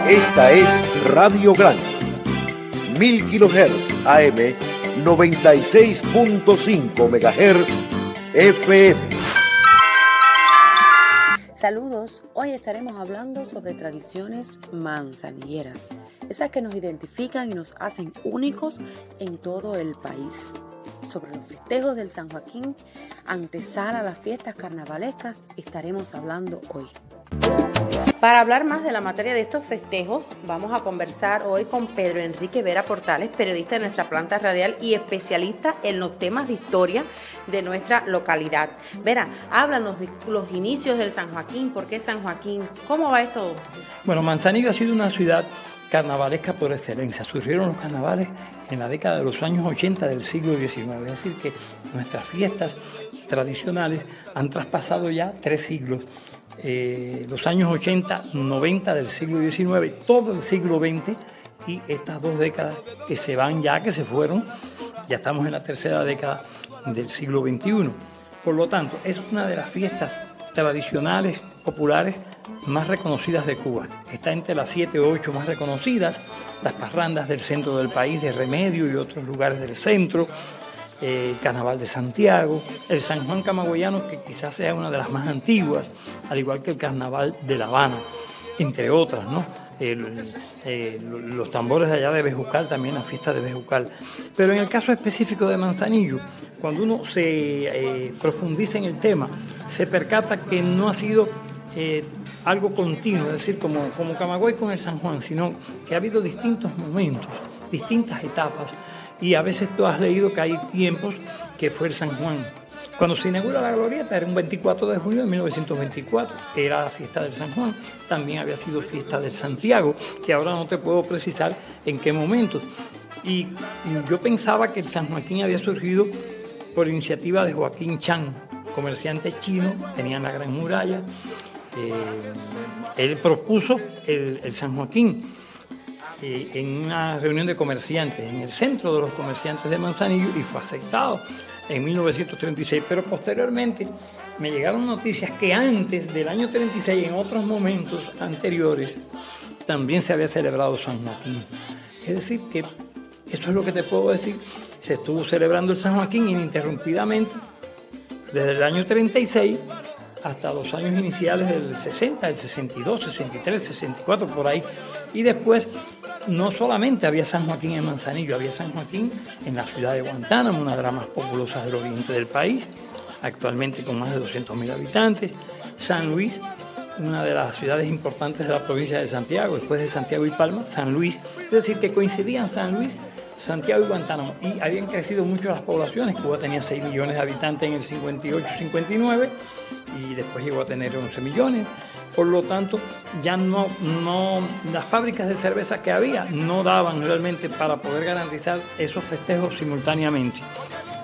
Esta es Radio Grande, 1000 kHz AM, 96.5 MHz FM. Saludos, hoy estaremos hablando sobre tradiciones manzanilleras, esas que nos identifican y nos hacen únicos en todo el país. Sobre los festejos del San Joaquín, antesala a las fiestas carnavalescas, estaremos hablando hoy. Para hablar más de la materia de estos festejos, vamos a conversar hoy con Pedro Enrique Vera Portales, periodista de nuestra planta radial y especialista en los temas de historia de nuestra localidad. Vera, háblanos de los inicios del San Joaquín, ¿por qué San Joaquín? ¿Cómo va esto? Bueno, Manzanillo ha sido una ciudad carnavalesca por excelencia. Surgieron los carnavales en la década de los años 80 del siglo XIX. Es decir, que nuestras fiestas tradicionales han traspasado ya 3 siglos. Los años 80, 90 del siglo XIX, todo el siglo XX y estas 2 décadas que se van ya, que se fueron, ya estamos en la tercera década del siglo XXI. Por lo tanto, es una de las fiestas tradicionales, populares, más reconocidas de Cuba. Está entre las 7 o 8 más reconocidas, las parrandas del centro del país, de Remedio y otros lugares del centro, el Carnaval de Santiago, el San Juan Camagüeyano, que quizás sea una de las más antiguas, al igual que el Carnaval de La Habana, entre otras, ¿no? Los tambores de allá de Bejucal, también la fiesta de Bejucal. Pero en el caso específico de Manzanillo, cuando uno se profundiza en el tema, se percata que no ha sido algo continuo, es decir, como Camagüey con el San Juan, sino que ha habido distintos momentos, distintas etapas, y a veces tú has leído que hay tiempos que fue el San Juan. Cuando se inaugura la glorieta era un 24 de junio de 1924, era la fiesta del San Juan, también había sido fiesta del Santiago, que ahora no te puedo precisar en qué momento. Y yo pensaba que el San Joaquín había surgido por iniciativa de Joaquín Chan, comerciante chino, tenían la Gran Muralla. Él propuso el San Joaquín en una reunión de comerciantes, en el centro de los comerciantes de Manzanillo, y fue aceptado en 1936, pero posteriormente me llegaron noticias que antes del año 36, en otros momentos anteriores, también se había celebrado San Joaquín. Es decir, que eso es lo que te puedo decir, se estuvo celebrando el San Joaquín ininterrumpidamente desde el año 36 hasta los años iniciales del 60, el 62, 63, 64, por ahí. Y después, no solamente había San Joaquín en Manzanillo, había San Joaquín en la ciudad de Guantánamo, una de las más populosas del oriente del país, actualmente con más de 200.000 habitantes. San Luis, una de las ciudades importantes de la provincia de Santiago, después de Santiago y Palma, San Luis. Es decir, que coincidían San Luis, Santiago y Guantánamo, y habían crecido mucho las poblaciones. Cuba tenía 6 millones de habitantes en el 58-59 y después llegó a tener 11 millones. Por lo tanto, ya no las fábricas de cerveza que había no daban realmente para poder garantizar esos festejos simultáneamente.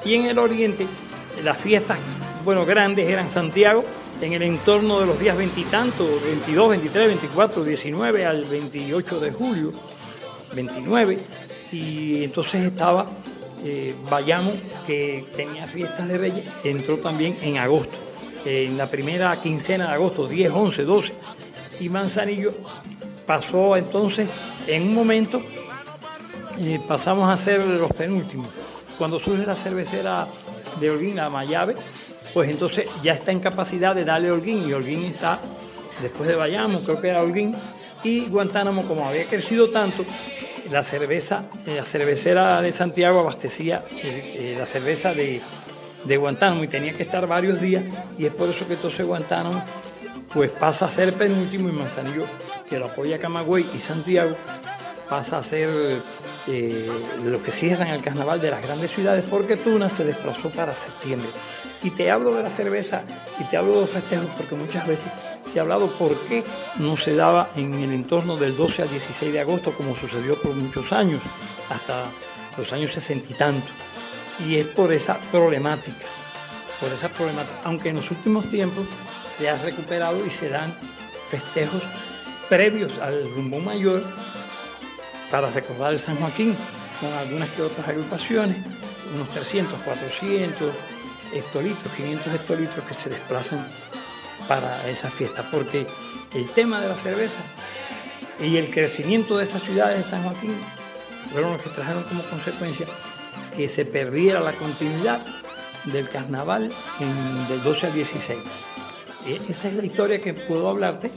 Y en el oriente, las fiestas, grandes eran Santiago, en el entorno de los días 20 y tanto, 22, 23, 24, 19 al 28 de julio, 29, y entonces estaba Bayamo, que tenía fiestas de Reyes, entró también en agosto, en la primera quincena de agosto, 10, 11, 12, y Manzanillo pasó entonces, en un momento, pasamos a ser los penúltimos. Cuando surge la cervecera de Holguín, la Mayave, pues entonces ya está en capacidad de darle Holguín, y Holguín está, después de Bayamo, creo que era Holguín, y Guantánamo, como había crecido tanto, la cervecera de Santiago abastecía la cerveza de Guantánamo y tenía que estar varios días, y es por eso que entonces Guantánamo pues pasa a ser penúltimo, y Manzanillo, que lo apoya Camagüey y Santiago, pasa a ser los que cierran el carnaval de las grandes ciudades, porque Tuna se desplazó para septiembre. Y te hablo de la cerveza y te hablo de los festejos porque muchas veces se ha hablado por qué no se daba en el entorno del 12 al 16 de agosto, como sucedió por muchos años, hasta los años 60 y tantos. Y es por esa problemática, aunque en los últimos tiempos se ha recuperado y se dan festejos previos al Rumbo Mayor para recordar el San Joaquín, con algunas que otras agrupaciones, unos 300, 400 hectolitros, 500 hectolitros que se desplazan para esa fiesta, porque el tema de la cerveza y el crecimiento de esas ciudades de San Joaquín fueron los que trajeron como consecuencia que se perdiera la continuidad del carnaval del 12 al 16. Esa es la historia que puedo hablarte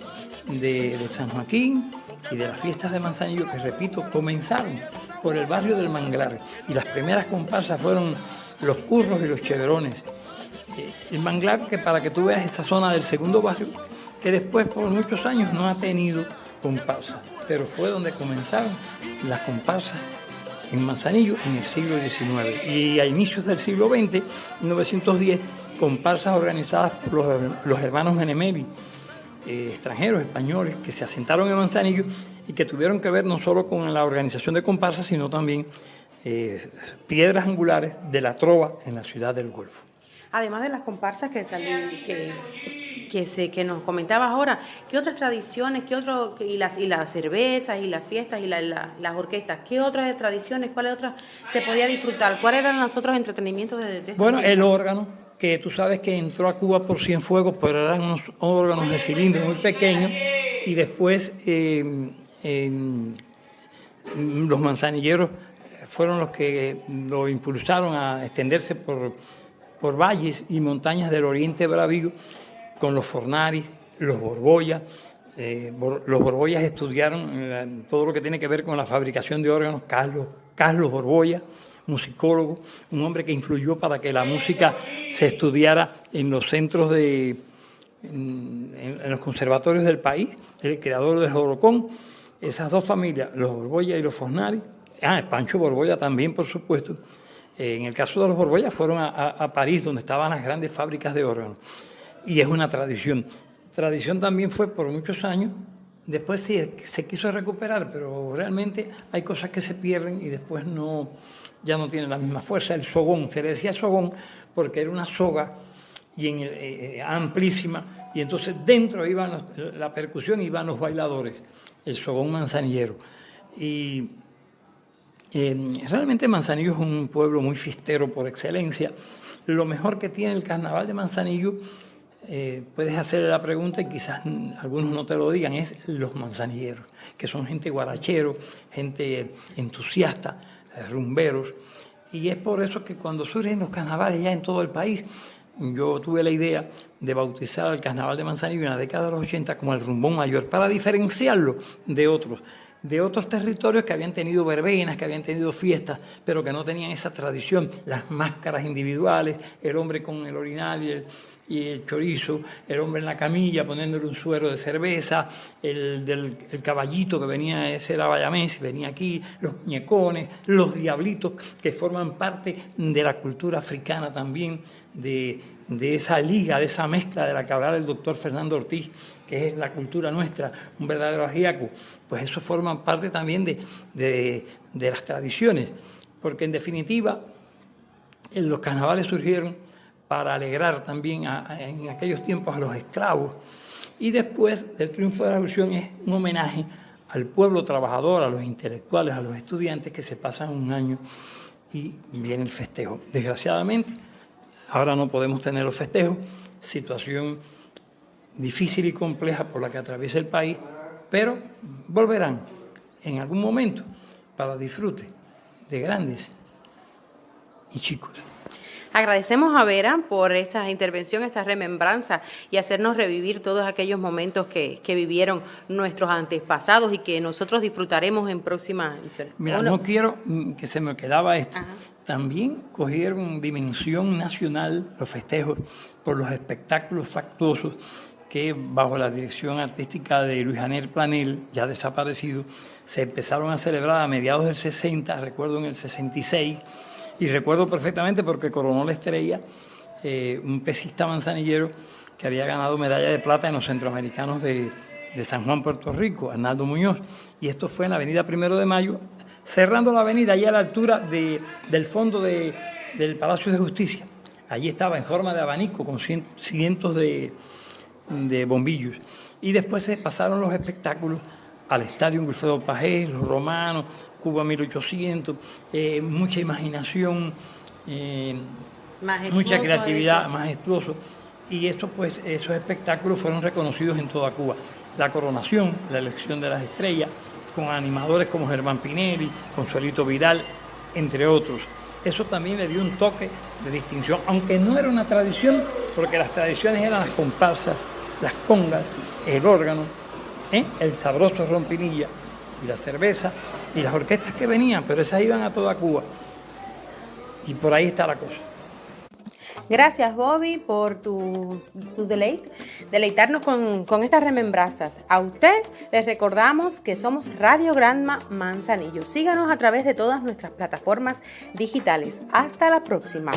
de San Joaquín y de las fiestas de Manzanillo, que repito, comenzaron por el barrio del Manglar, y las primeras comparsas fueron los Curros y los Chevrones. El Manglar, que para que tú veas esta zona del segundo barrio, que después por muchos años no ha tenido comparsas, pero fue donde comenzaron las comparsas en Manzanillo en el siglo XIX, y a inicios del siglo XX, 1910, comparsas organizadas por los hermanos Menemeli, extranjeros, españoles, que se asentaron en Manzanillo y que tuvieron que ver no solo con la organización de comparsas, sino también piedras angulares de la trova en la ciudad del Golfo. Además de las comparsas que nos comentabas ahora, ¿qué otras tradiciones, y las cervezas, y las fiestas, y las orquestas, qué otras tradiciones, cuáles otras se podía disfrutar? ¿Cuáles eran los otros entretenimientos de esta Bueno, fiesta? el órgano, que tú sabes que entró a Cuba por Cienfuegos, pero eran unos órganos de cilindro muy pequeños, y después los manzanilleros fueron los que lo impulsaron a extenderse por valles y montañas del oriente bravío, con los Fornaris, los Borbolla. Los Borbollas estudiaron todo lo que tiene que ver con la fabricación de órganos. Carlos Borbolla, musicólogo, un hombre que influyó para que la música se estudiara en los centros en los conservatorios del país, el creador del jorocón. Esas dos familias, los Borbolla y los Fornaris, Pancho Borbolla también, por supuesto. En el caso de los Borbolla fueron a París, donde estaban las grandes fábricas de órganos, y es una tradición. Tradición también fue por muchos años. Después sí se quiso recuperar, pero realmente hay cosas que se pierden y después ya no tienen la misma fuerza. El sogón, se le decía sogón porque era una soga amplísima, y entonces dentro iban la percusión, iban los bailadores, el sogón manzanillero. Y realmente Manzanillo es un pueblo muy fiestero por excelencia. Lo mejor que tiene el carnaval de Manzanillo, puedes hacerle la pregunta y quizás algunos no te lo digan, es los manzanilleros, que son gente guarachero, gente entusiasta, rumberos. Y es por eso que cuando surgen los carnavales ya en todo el país, yo tuve la idea de bautizar al carnaval de Manzanillo en la década de los 80 como el rumbón mayor, para diferenciarlo de otros territorios que habían tenido verbenas, que habían tenido fiestas, pero que no tenían esa tradición, las máscaras individuales, el hombre con el orinal y el chorizo, el hombre en la camilla poniéndole un suero de cerveza, el caballito que venía, ese era Bayamés, venía aquí, los muñecones, los diablitos, que forman parte de la cultura africana también, de esa liga, de esa mezcla de la que hablaba el doctor Fernando Ortiz, que es la cultura nuestra, un verdadero ajiaco. Pues eso forma parte también de las tradiciones, porque en definitiva los carnavales surgieron para alegrar también en aquellos tiempos a los esclavos, y después del triunfo de la revolución es un homenaje al pueblo trabajador, a los intelectuales, a los estudiantes que se pasan un año y viene el festejo. Desgraciadamente, ahora no podemos tener los festejos, situación difícil y compleja por la que atraviesa el país, pero volverán en algún momento para disfrute de grandes y chicos. Agradecemos a Vera por esta intervención, esta remembranza, y hacernos revivir todos aquellos momentos que vivieron nuestros antepasados y que nosotros disfrutaremos en próximas ediciones. Mira, no quiero que se me quedaba esto. Ajá. También cogieron dimensión nacional los festejos por los espectáculos factuosos que, bajo la dirección artística de Luis Aner Planel, ya desaparecido, se empezaron a celebrar a mediados del 60, recuerdo en el 66, y recuerdo perfectamente porque coronó la estrella un pesista manzanillero que había ganado medalla de plata en los centroamericanos de San Juan, Puerto Rico, Arnaldo Muñoz, y esto fue en la avenida 1 de Mayo, cerrando la avenida allá a la altura del fondo del Palacio de Justicia. Allí estaba en forma de abanico con cientos de bombillos. Y después se pasaron los espectáculos al Estadio Wilfredo Pajés, los romanos, Cuba 1800, mucha imaginación, mucha creatividad, majestuoso. Y esos espectáculos fueron reconocidos en toda Cuba. la coronación, la elección de las estrellas, con animadores como Germán Pinelli, Consuelito Vidal, entre otros. Eso también le dio un toque de distinción, aunque no era una tradición, porque las tradiciones eran las comparsas, las congas, el órgano, el sabroso rompinilla y la cerveza y las orquestas que venían, pero esas iban a toda Cuba. Y por ahí está la cosa. Gracias, Bobby, por tu deleitarnos con estas remembranzas. A usted les recordamos que somos Radio Granma Manzanillo. Síganos a través de todas nuestras plataformas digitales. Hasta la próxima.